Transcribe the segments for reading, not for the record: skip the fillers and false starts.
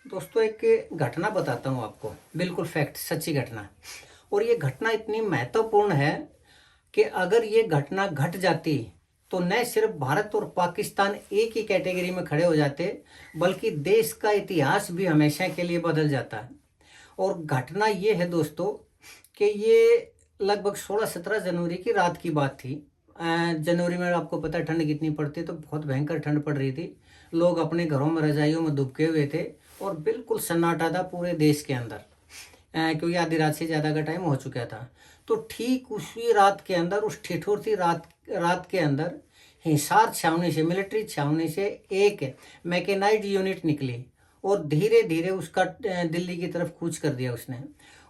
दोस्तों एक घटना बताता हूँ आपको, बिल्कुल फैक्ट, सच्ची घटना। और ये घटना इतनी महत्वपूर्ण है कि अगर ये घटना घट जाती तो न सिर्फ भारत और पाकिस्तान एक ही कैटेगरी में खड़े हो जाते, बल्कि देश का इतिहास भी हमेशा के लिए बदल जाता है। और घटना ये है दोस्तों कि ये लगभग 16-17 जनवरी की रात की बात थी। जनवरी में आपको पता है ठंड कितनी पड़ती है, तो बहुत भयंकर ठंड पड़ रही थी। लोग अपने घरों में रजाइयों में दुबके हुए थे और बिल्कुल सन्नाटा था पूरे देश के अंदर, क्योंकि आधी रात से ज़्यादा का टाइम हो चुका था। तो ठीक उसी रात के अंदर, उस ठिठुरती रात के अंदर हिसार छावनी से, मिलिट्री छावनी से एक मैकेनाइज्ड यूनिट निकली और धीरे धीरे उसका दिल्ली की तरफ कूच कर दिया उसने।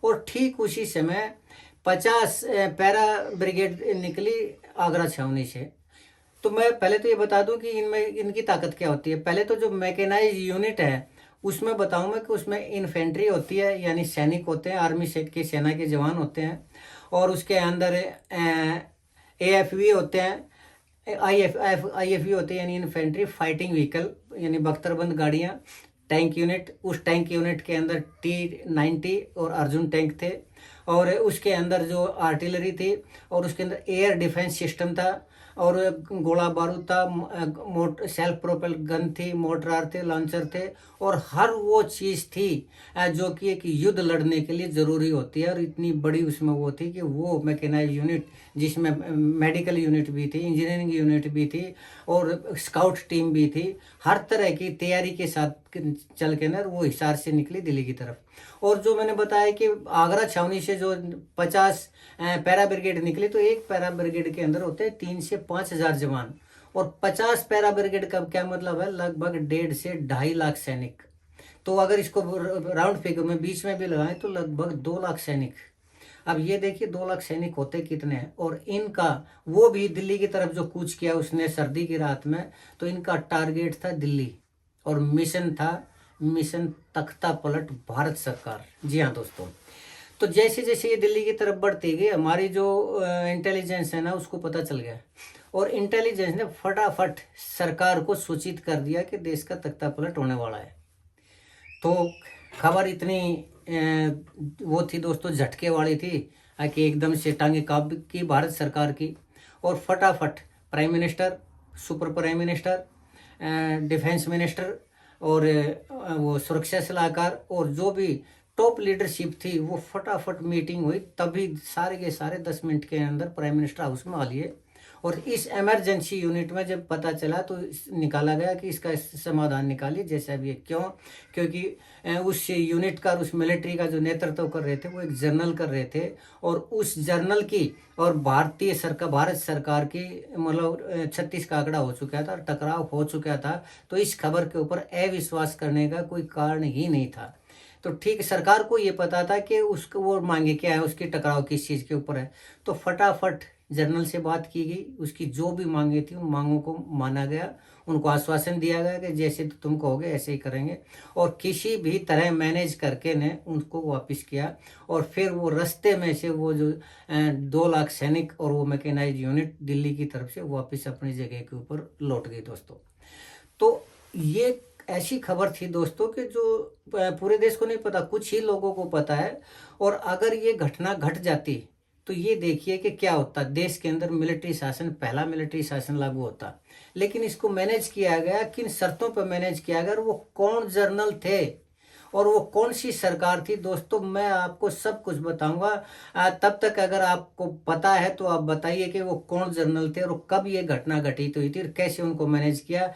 और ठीक उसी समय 50 पैरा ब्रिगेड निकली आगरा छावनी से। तो मैं पहले तो ये बता दूं कि इनमें इनकी ताकत क्या होती है। पहले तो जो मैकेनाइज यूनिट है उसमें बताऊं मैं कि उसमें इन्फेंट्री होती है, यानी सैनिक होते हैं, आर्मी सेट की सेना के जवान होते हैं। और उसके अंदर AFV होते हैं, IFV होते हैं, यानी इन्फेंट्री फाइटिंग व्हीकल, यानी बख्तरबंद गाड़ियाँ, टैंक यूनिट। उस टैंक यूनिट के अंदर T-90 और अर्जुन टैंक थे। और उसके अंदर जो आर्टिलरी थी, और उसके अंदर एयर डिफेंस सिस्टम था, और गोला बारूद था, सेल्फ प्रोपेल गन थी, मोर्टार थे, लॉन्चर थे, और हर वो चीज़ थी जो कि एक युद्ध लड़ने के लिए ज़रूरी होती है। और इतनी बड़ी उसमें वो थी कि वो मैकेनाइज यूनिट, जिसमें मेडिकल यूनिट भी थी, इंजीनियरिंग यूनिट भी थी, और स्काउट टीम भी थी, हर तरह की तैयारी के साथ चल के ना वो हिसार से निकली दिल्ली की तरफ। और जो मैंने बताया कि आगरा छावनी से जो 50 पैरा ब्रिगेड निकली, तो एक पैरा ब्रिगेड के अंदर होते हैं 3 से 5 हजार जवान। और 50 पैरा ब्रिगेड का क्या मतलब है, लगभग 1.5 से 2.5 लाख सैनिक। तो अगर इसको राउंड फिगर में बीच में भी लगाएं तो लगभग 2 लाख सैनिक। अब ये देखिए 2 लाख सैनिक होते कितने हैं। और इनका वो भी दिल्ली की तरफ जो कूच किया उसने सर्दी की रात में, तो इनका टारगेट था दिल्ली, और मिशन था मिशन तख्ता पलट भारत सरकार। जी हाँ दोस्तों। तो जैसे जैसे ये दिल्ली की तरफ बढ़ती गई, हमारी जो इंटेलिजेंस है ना, उसको पता चल गया, और इंटेलिजेंस ने फटाफट सरकार को सूचित कर दिया कि देश का तख्ता पलट होने वाला है। तो खबर इतनी वो थी दोस्तों, झटके वाली थी कि एकदम से टांगे काब की भारत सरकार की। और फटाफट prime minister, super prime minister, defence minister, और वो सुरक्षा सलाहकार, और जो भी टॉप लीडरशिप थी, वो फटाफट मीटिंग हुई। तभी सारे के सारे 10 मिनट के अंदर प्राइम मिनिस्टर हाउस में आ लिए। और इस इमरजेंसी यूनिट में जब पता चला तो निकाला गया कि इसका समाधान निकालिए जैसा भी है। क्यों? क्योंकि उस यूनिट का, उस मिलिट्री का जो नेतृत्व कर रहे थे वो एक जनरल कर रहे थे। और उस जनरल की और भारत सरकार की मतलब 36 का आंकड़ा हो चुका था, टकराव हो चुका था। तो इस खबर के ऊपर अविश्वास करने का कोई कारण ही नहीं था। तो ठीक सरकार को ये पता था कि उसको वो मांगे क्या है, उसकी टकराव किस चीज़ के ऊपर है। तो फटाफट जनरल से बात की गई, उसकी जो भी मांगे थी उन मांगों को माना गया। उनको आश्वासन दिया गया कि जैसे तुम कहोगे ऐसे ही करेंगे। और किसी भी तरह मैनेज करके ने उनको वापस किया। और फिर वो रास्ते में से वो जो 2 लाख सैनिक और वो मैकेनाइज यूनिट दिल्ली की तरफ से वापस अपनी जगह के ऊपर लौट गई दोस्तों। तो ये ऐसी खबर थी दोस्तों कि जो पूरे देश को नहीं पता, कुछ ही लोगों को पता है। और अगर ये घटना घट जाती तो ये देखिए कि क्या होता, देश के अंदर मिलिट्री शासन, पहला मिलिट्री शासन लागू होता। लेकिन इसको मैनेज किया गया, किन शर्तों पर मैनेज किया गया, और वो कौन जर्नल थे और वो कौन सी सरकार थी दोस्तों, मैं आपको सब कुछ बताऊंगा। तब तक अगर आपको पता है तो आप बताइए कि वो कौन जर्नल थे और कब ये घटना घटित हुई थी और कैसे उनको मैनेज किया।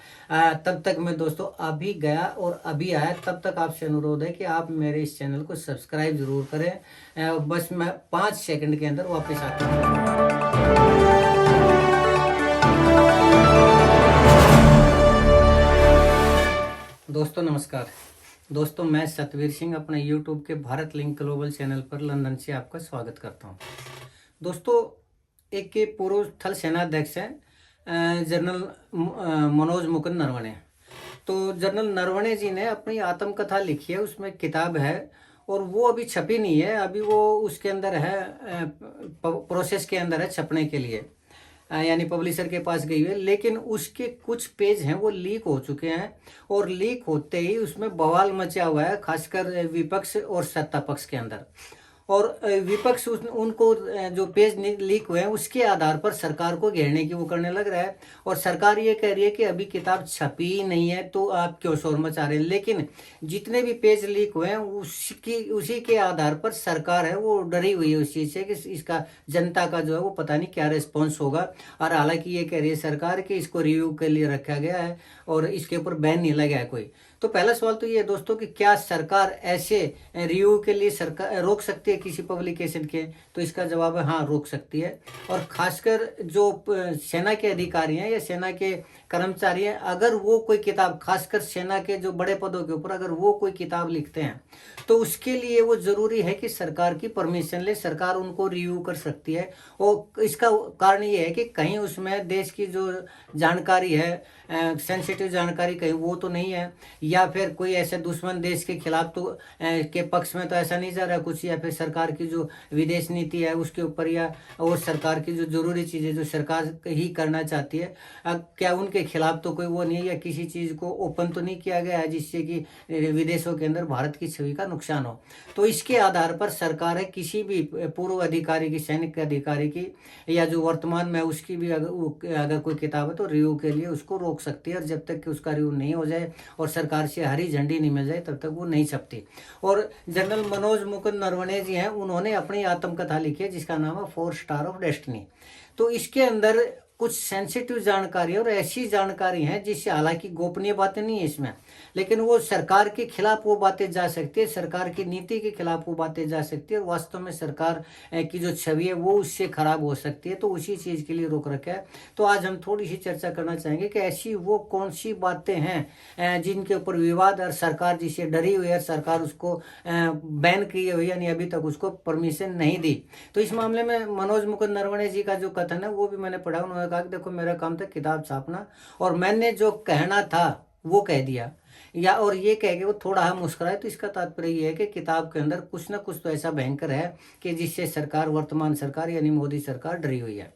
तब तक मैं दोस्तों अभी गया और अभी आया। तब तक आपसे अनुरोध है कि आप मेरे इस चैनल को सब्सक्राइब जरूर करें। बस मैं 5 सेकंड के अंदर वापस आता हूँ। दोस्तों नमस्कार। दोस्तों मैं सतवीर सिंह अपने यूट्यूब के भारत लिंक ग्लोबल चैनल पर लंदन से आपका स्वागत करता हूं। दोस्तों एक के पूर्व थल सेनाध्यक्ष हैं जनरल मनोज मुकुंद नरवणे। तो जनरल नरवणे जी ने अपनी आत्मकथा लिखी है, उसमें किताब है, और वो अभी छपी नहीं है, अभी वो उसके अंदर है, प्रोसेस के अंदर है छपने के लिए। यानी पब्लिशर के पास गई है, लेकिन उसके कुछ पेज हैं वो लीक हो चुके हैं और लीक होते ही उसमें बवाल मचा हुआ है, खासकर विपक्ष और सत्ता पक्ष के अंदर। और विपक्ष उनको जो पेज लीक हुए हैं उसके आधार पर सरकार को घेरने की वो करने लग रहा है। और सरकार ये कह रही है कि अभी किताब छपी ही नहीं है तो आप क्यों शोर मचा रहे हैं। लेकिन जितने भी पेज लीक हुए हैं उसी के आधार पर सरकार है वो डरी हुई है उस चीज़ से कि इसका जनता का जो है वो पता नहीं क्या रिस्पॉन्स होगा। और हालांकि ये कह रही है सरकार कि इसको रिव्यू के लिए रखा गया है और इसके ऊपर बैन नहीं लगा है कोई। तो पहला सवाल तो ये है दोस्तों कि क्या सरकार ऐसे रिव्यू के लिए सरकार रोक सकती है किसी पब्लिकेशन के? तो इसका जवाब है हाँ, रोक सकती है। और खासकर जो सेना के अधिकारी हैं या सेना के कर्मचारी हैं, अगर वो कोई किताब, खासकर सेना के जो बड़े पदों के ऊपर अगर वो कोई किताब लिखते हैं तो उसके लिए वो जरूरी है कि सरकार की परमिशन ले, सरकार उनको रिव्यू कर सकती है। और इसका कारण ये है कि कहीं उसमें देश की जो जानकारी है, सेंसिटिव जानकारी कहीं वो तो नहीं है, या फिर कोई ऐसे दुश्मन देश के खिलाफ तो के पक्ष में तो ऐसा नहीं जा रहा कुछ, या फिर सरकार की जो विदेश नीति है उसके ऊपर, या और सरकार की जो जरूरी चीज़ें जो सरकार ही करना चाहती है, क्या उनके खिलाफ तो कोई वो नहीं है, या किसी चीज़ को ओपन तो नहीं किया गया है जिससे कि विदेशों के अंदर भारत की छवि का नुकसान हो। तो इसके आधार पर सरकार है किसी भी पूर्व अधिकारी की, सैनिक अधिकारी की, या जो वर्तमान में उसकी भी अगर कोई किताब है तो रिव्यू के लिए उसको रोक सकती है। और जब तक कि उसका रिव्यू नहीं हो जाए और सरकार से हरी झंडी नहीं मिल जाए तब तक वो नहीं छपती। और जनरल मनोज मुकुंद नरवणे जी हैं, उन्होंने अपनी आत्मकथा लिखी है जिसका नाम है 4 स्टार ऑफ डेस्टिनी। तो इसके अंदर कुछ सेंसिटिव जानकारी और ऐसी जानकारी है जिससे, हालांकि गोपनीय बातें नहीं है इसमें, लेकिन वो सरकार के खिलाफ वो बातें जा सकती है, सरकार की नीति के खिलाफ वो बातें जा सकती है और वास्तव में सरकार की जो छवि है वो उससे खराब हो सकती है। तो उसी चीज़ के लिए रोक रखा है। तो आज हम थोड़ी सी चर्चा करना चाहेंगे कि ऐसी वो कौन सी बातें हैं जिनके ऊपर विवाद और सरकार जिससे डरी हुई है, सरकार उसको बैन की हुई है, यानी अभी तक उसको परमिशन नहीं दी। तो इस मामले में मनोज मुकुंद नरवणे जी का जो कथन है वो भी मैंने पढ़ा। उन्होंने कहा कि देखो मेरा काम था किताब छापना और मैंने जो कहना था वो कह दिया, या और ये कह के वो थोड़ा हम मुस्कुराए। तो इसका तात्पर्य ये है कि किताब के अंदर कुछ ना कुछ तो ऐसा भयंकर है कि जिससे सरकार, वर्तमान सरकार यानी मोदी सरकार डरी हुई है।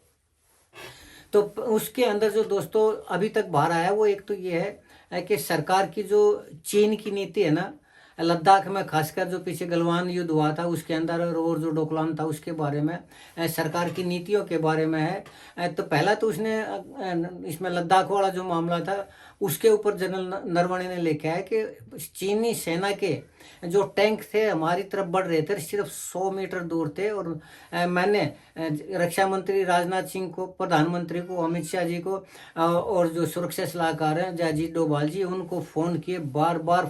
तो उसके अंदर जो दोस्तों अभी तक बाहर आया वो एक तो ये है कि सरकार की जो चीन की नीति है ना, लद्दाख में खासकर जो पीछे गलवान युद्ध हुआ था उसके अंदर और जो डोकलाम था उसके बारे में, सरकार की नीतियों के बारे में है। तो पहला तो उसने इसमें लद्दाख वाला जो मामला था उसके ऊपर जनरल नरवणे ने लिखा है कि चीनी सेना के जो टैंक थे हमारी तरफ बढ़ रहे थे, सिर्फ 100 मीटर दूर थे। और मैंने रक्षा मंत्री राजनाथ सिंह को, प्रधानमंत्री को, अमित शाह जी को और जो सुरक्षा सलाहकार हैं अजीत डोभाल जी, उनको फ़ोन किए, बार बार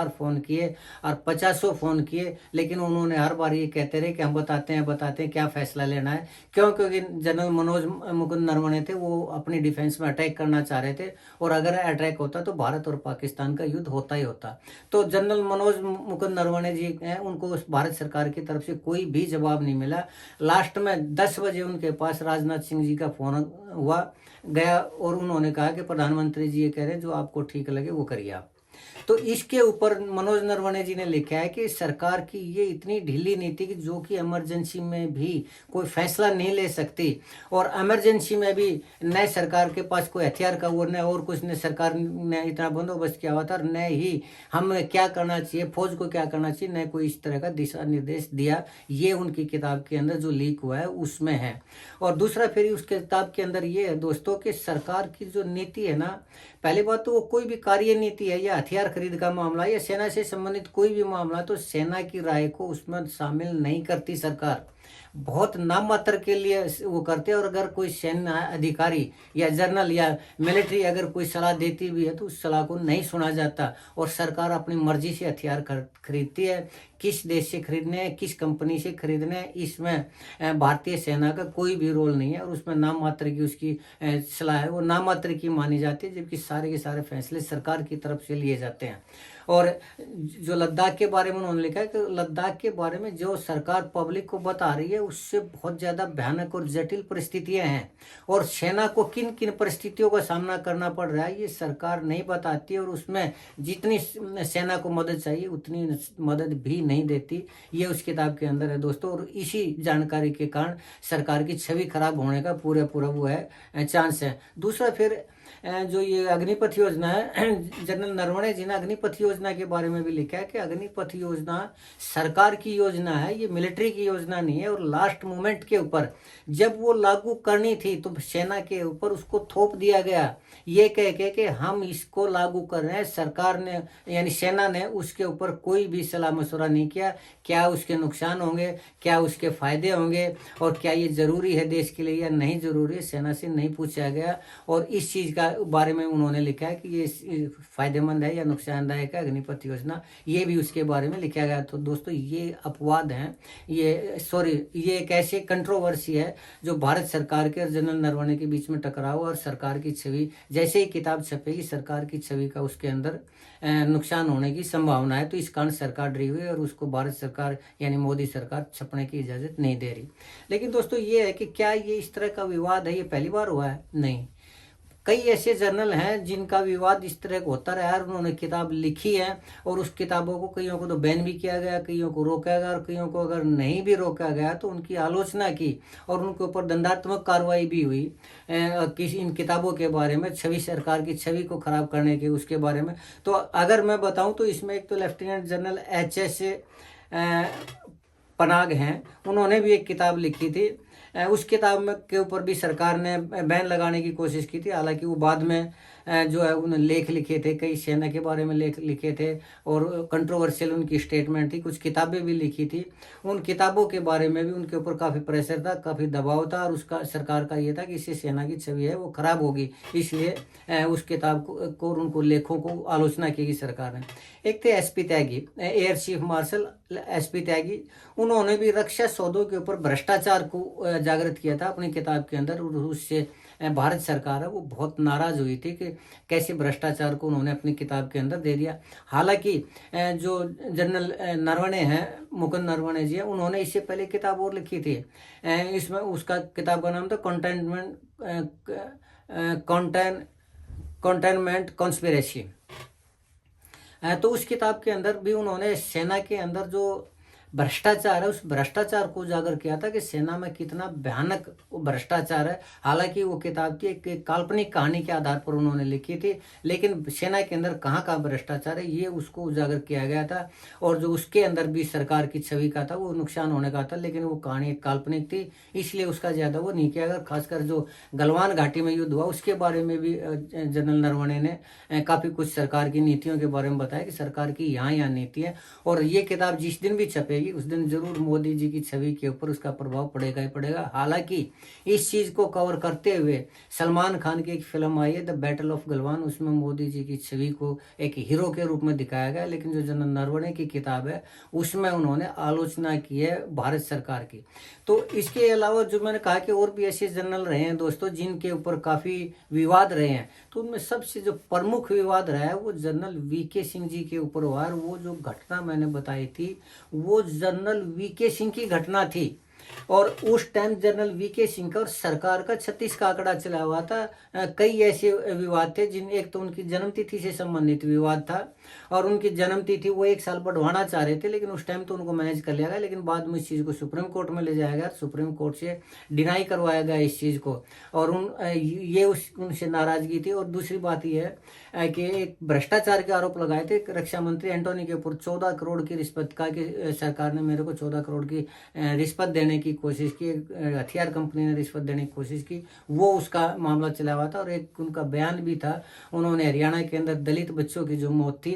फ़ोन किए और 50 फ़ोन किए, लेकिन उन्होंने हर बार ये कहते रहे कि हम बताते हैं क्या फ़ैसला लेना है। क्योंकि जनरल मनोज मुकुंद नरवणे थे वो अपनी डिफेंस में अटैक करना चाह रहे थे, और अगर अटैक होता तो भारत और पाकिस्तान का युद्ध होता ही होता। तो जनरल मनोज मुकुंद नरवणे जी हैं, उनको भारत सरकार की तरफ से कोई भी जवाब नहीं मिला। लास्ट में 10 बजे उनके पास राजनाथ सिंह जी का फोन गया और उन्होंने कहा कि प्रधानमंत्री जी ये कह रहे हैं जो आपको ठीक लगे वो करिए आप। तो इसके ऊपर मनोज नरवणे जी ने लिखा है कि सरकार की ये इतनी ढीली नीति की जो कि इमरजेंसी में भी कोई फैसला नहीं ले सकती, और इमरजेंसी में भी न सरकार के पास कोई हथियार का वो न और कुछ, न सरकार ने इतना बंदोबस्त किया हुआ था, न ही हमें क्या करना चाहिए, फौज को क्या करना चाहिए, न कोई इस तरह का दिशा निर्देश दिया। ये उनकी किताब के अंदर जो लीक हुआ है उसमें है। और दूसरा फिर उस किताब के अंदर ये है दोस्तों कि सरकार की जो नीति है ना, पहली बात तो वो कोई भी कार्य नीति है या हथियार खरीद का मामला या सेना से संबंधित कोई भी मामला, तो सेना की राय को उसमें शामिल नहीं करती सरकार, बहुत नाम मात्र के लिए वो करते हैं। और अगर कोई सैन्य अधिकारी या जनरल या मिलिट्री अगर कोई सलाह देती भी है तो उस सलाह को नहीं सुना जाता, और सरकार अपनी मर्जी से हथियार खरीदती है। किस देश से खरीदने हैं, किस कंपनी से खरीदने हैं, इसमें भारतीय सेना का कोई भी रोल नहीं है, और उसमें नाम मात्र की उसकी सलाह है वो नाम मात्र की मानी जाती है, जबकि सारे के सारे फैसले सरकार की तरफ से लिए जाते हैं। और जो लद्दाख के बारे में उन्होंने लिखा है कि लद्दाख के बारे में जो सरकार पब्लिक को बता रही है उससे बहुत ज़्यादा भयानक और जटिल परिस्थितियां हैं, और सेना को किन किन परिस्थितियों का सामना करना पड़ रहा है ये सरकार नहीं बताती, और उसमें जितनी सेना को मदद चाहिए उतनी मदद भी नहीं देती। ये उस किताब के अंदर है दोस्तों, और इसी जानकारी के कारण सरकार की छवि खराब होने का पूरा पूरा वो है चांस है। दूसरा फिर जो ये अग्निपथ योजना है, जनरल नरवणे जी ने अग्निपथ योजना के बारे में भी लिखा है कि अग्निपथ योजना सरकार की योजना है, ये मिलिट्री की योजना नहीं है, और लास्ट मोमेंट के ऊपर जब वो लागू करनी थी तो सेना के ऊपर उसको थोप दिया गया, ये कह के कि हम इसको लागू कर रहे हैं। सरकार ने यानी सेना ने उसके ऊपर कोई भी सलाह मशवरा नहीं किया, क्या उसके नुकसान होंगे, क्या उसके फायदे होंगे, और क्या ये जरूरी है देश के लिए या नहीं जरूरी है, सेना से नहीं पूछा गया। और इस चीज़ का बारे में उन्होंने लिखा है कि ये फायदेमंद है या नुकसानदायक है अग्निपथ योजना, ये भी उसके बारे में लिखा गया। तो दोस्तों ये अपवाद हैं, ये एक ऐसी कंट्रोवर्सी है जो भारत सरकार के और जनरल नरवणे के बीच में टकराव और सरकार की छवि, जैसे ही किताब छपेगी सरकार की छवि का उसके अंदर नुकसान होने की संभावना है। तो इस कारण सरकार डरी हुई है और उसको भारत सरकार यानी मोदी सरकार छपने की इजाज़त नहीं दे रही। लेकिन दोस्तों ये है कि क्या ये इस तरह का विवाद है ये पहली बार हुआ है? नहीं, कई ऐसे जर्नल हैं जिनका विवाद इस तरह का होता रहा है, उन्होंने किताब लिखी है और उस किताबों को कईयों को तो बैन भी किया गया, कईयों को रोका गया, और कईयों को अगर नहीं भी रोका गया तो उनकी आलोचना की और उनके ऊपर दंडात्मक कार्रवाई भी हुई किसी इन किताबों के बारे में, छवि सरकार की छवि को खराब करने के उसके बारे में। तो अगर मैं बताऊं तो इसमें एक तो लेफ्टिनेंट जनरल HS पनाग हैं, उन्होंने भी एक किताब लिखी थी। उस किताब में के ऊपर भी सरकार ने बैन लगाने की कोशिश की थी, हालांकि वो बाद में जो है उन्होंने लेख लिखे थे, कई सेना के बारे में लेख लिखे थे और कंट्रोवर्शियल उनकी स्टेटमेंट थी, कुछ किताबें भी लिखी थी। उन किताबों के बारे में भी उनके ऊपर काफ़ी प्रेशर था, काफ़ी दबाव था, और उसका सरकार का ये था कि इससे सेना की छवि है वो खराब होगी, इसलिए उस किताब को और उनको लेखों को आलोचना की सरकार ने। एक थे SP त्यागी, एयर चीफ मार्शल SP त्यागी, उन्होंने भी रक्षा सौदों के ऊपर भ्रष्टाचार को जागृत किया था अपनी किताब के अंदर, और उससे भारत सरकार है वो बहुत नाराज हुई थी कि कैसे भ्रष्टाचार को उन्होंने अपनी किताब के अंदर दे दिया। हालांकि जो जनरल नरवणे हैं, मुकुंद नरवणे जी हैं, उन्होंने इससे पहले किताब और लिखी थी, इसमें उसका किताब का नाम था कंटेनमेंट कॉन्स्पिरेसी। तो उस किताब के अंदर भी उन्होंने सेना के अंदर जो भ्रष्टाचार है उस भ्रष्टाचार को उजागर किया था कि सेना में कितना भयानक भ्रष्टाचार है। हालांकि वो किताब थी एक काल्पनिक कहानी के आधार पर उन्होंने लिखी थी, लेकिन सेना के अंदर कहाँ कहाँ भ्रष्टाचार है ये उसको उजागर किया गया था, और जो उसके अंदर भी सरकार की छवि का था वो नुकसान होने का था, लेकिन वो कहानी एक काल्पनिक थी इसलिए उसका ज़्यादा वो नहीं किया गया। खासकर जो गलवान घाटी में युद्ध हुआ उसके बारे में भी जनरल नरवणे ने काफ़ी कुछ सरकार की नीतियों के बारे में बताया कि सरकार की यहाँ नीति है, और ये किताब जिस दिन भी छपेगी उस दिन जरूर मोदी जी की छवि के ऊपर उसका प्रभाव पड़ेगा ही पड़ेगा। हालांकि इस चीज को कवर करते हुए सलमान खान की एक फिल्म आई है द बैटल ऑफ गलवान, उसमें मोदी जी की छवि को एक हीरो के रूप में दिखाया गया, लेकिन जो जनरल नरवणे की किताब है उसमें उन्होंने आलोचना की है भारत सरकार की। तो इसके अलावा जो मैंने कहा कि और भी ऐसे जनरल रहे हैं दोस्तों जिनके ऊपर काफी विवाद रहे हैं, तो उनमें सबसे जो प्रमुख विवाद रहा है वो जनरल VK सिंह जी के ऊपर हुआ। वो जो घटना मैंने बताई थी वो जनरल VK सिंह की घटना थी, और उस टाइम जनरल VK सिंह का और सरकार का 36 का आंकड़ा चला हुआ था। कई ऐसे विवाद थे जिन, एक तो उनकी जन्मतिथि से संबंधित विवाद था, और उनकी जन्मतिथि वो 1 साल बढ़वाना चाह रहे थे, लेकिन उस टाइम तो उनको मैनेज कर लिया गया, लेकिन बाद में इस चीज़ को सुप्रीम कोर्ट में ले जाया गया, सुप्रीम कोर्ट से डिनाई करवाया गया इस चीज़ को, और उनसे नाराजगी थी। और दूसरी बात यह है कि एक भ्रष्टाचार के आरोप लगाए थे रक्षा मंत्री एंटोनी के ऊपर, 14 करोड़ की रिश्वत का कि सरकार ने मेरे को 14 करोड़ की रिश्वत देने की कोशिश की, हथियार कंपनी ने रिश्वत देने की कोशिश की, वो उसका मामला चला हुआ था। और एक उनका बयान भी था, उन्होंने हरियाणा के अंदर दलित बच्चों की जो मौत थी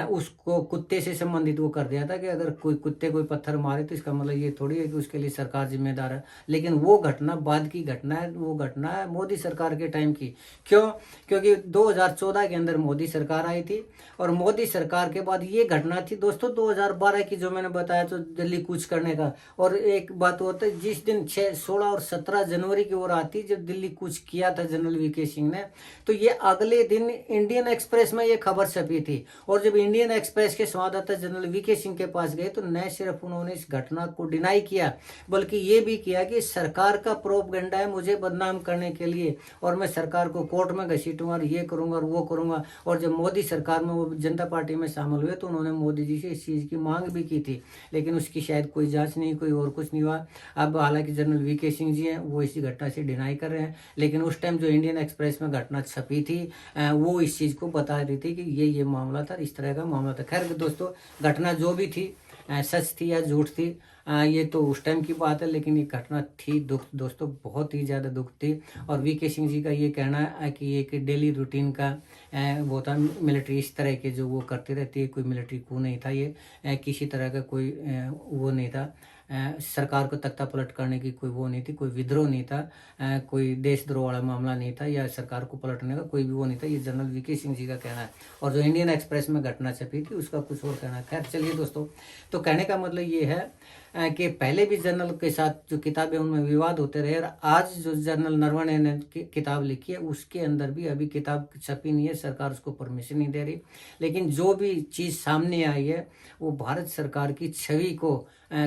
उसको कुत्ते से संबंधित वो कर दिया था कि अगर कोई कुत्ते कोई पत्थर मारे तो इसका मतलब ये थोड़ी है कि उसके लिए सरकार जिम्मेदार है, लेकिन वो घटना बाद की घटना है, वो घटना है मोदी सरकार के टाइम की। क्यों? क्योंकि 2014 के अंदर मोदी सरकार आई थी, और मोदी सरकार के बाद ये घटना थी दोस्तों 2012 की, जो मैंने बताया तो दिल्ली कूच करने का। और एक बात होता है, जिस दिन 16 और 17 जनवरी की ओर आती जब दिल्ली कूच किया था जनरल VK सिंह ने, तो ये अगले दिन इंडियन एक्सप्रेस में ये खबर छपी थी, और जब इंडियन एक्सप्रेस के संवाददाता जनरल वीके सिंह के पास गए तो न सिर्फ उन्होंने इस घटना को डिनाई किया बल्कि ये भी किया कि सरकार का प्रोपगेंडा है मुझे बदनाम करने के लिए, और मैं सरकार को कोर्ट में घसीटूंगा और ये करूंगा और वो करूंगा। और जब मोदी सरकार में वो जनता पार्टी में शामिल हुए तो उन्होंने मोदी जी से इस चीज़ की मांग भी की थी, लेकिन उसकी शायद कोई जांच नहीं, कोई और कुछ नहीं हुआ। अब हालांकि जनरल वीके सिंह जी हैं वो इसी घटना से डिनाई कर रहे हैं, लेकिन उस टाइम जो इंडियन एक्सप्रेस में घटना छपी थी वो इस चीज़ को बता रही थी कि ये मामला था, इस तरह का मामला था। खैर दोस्तों, घटना जो भी थी सच थी या झूठ थी ये तो उस टाइम की बात है, लेकिन ये घटना थी दुख दोस्तों, बहुत ही ज़्यादा दुख थी। और वीके सिंह जी का ये कहना है कि एक डेली रूटीन का वो था, मिलिट्री इस तरह के जो वो करती रहती है, कोई मिलिट्री coup नहीं था ये, किसी तरह का कोई वो नहीं था, सरकार को तख्ता पलट करने की कोई वो नहीं थी, कोई विद्रोह नहीं था, कोई देशद्रोह वाला मामला नहीं था या सरकार को पलटने का कोई भी वो नहीं था। ये जनरल वीके सिंह जी का कहना है। और जो इंडियन एक्सप्रेस में घटना छपी थी उसका कुछ और कहना है। खैर चलिए दोस्तों, तो कहने का मतलब ये है कि पहले भी जनरल के साथ जो किताबें उनमें विवाद होते रहे, और आज जो जनरल नरवणे ने किताब लिखी है उसके अंदर भी अभी किताब छपी नहीं है, सरकार उसको परमिशन नहीं दे रही। लेकिन जो भी चीज़ सामने आई है वो भारत सरकार की छवि को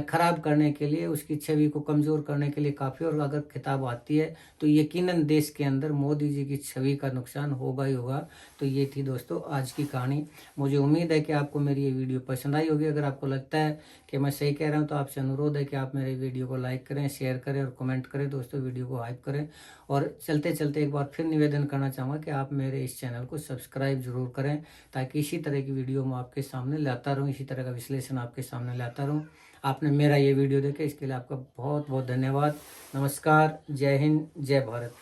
खराब करने के लिए, उसकी छवि को कमज़ोर करने के लिए काफ़ी, और अगर किताब आती है तो यकीनन देश के अंदर मोदी जी की छवि का नुकसान होगा ही होगा। तो ये थी दोस्तों आज की कहानी। मुझे उम्मीद है कि आपको मेरी ये वीडियो पसंद आई होगी। अगर आपको लगता है कि मैं सही कह रहा हूँ तो आपसे अनुरोध है कि आप मेरे वीडियो को लाइक करें, शेयर करें और कमेंट करें दोस्तों, वीडियो को हाइप करें। और चलते चलते एक बार फिर निवेदन करना चाहूँगा कि आप मेरे इस चैनल को सब्सक्राइब जरूर करें, ताकि इसी तरह की वीडियो मैं आपके सामने लाता रहूँ, इसी तरह का विश्लेषण आपके सामने लाता रहूँ। आपने मेरा ये वीडियो देखा इसके लिए आपका बहुत बहुत धन्यवाद। नमस्कार, जय हिंद, जय भारत।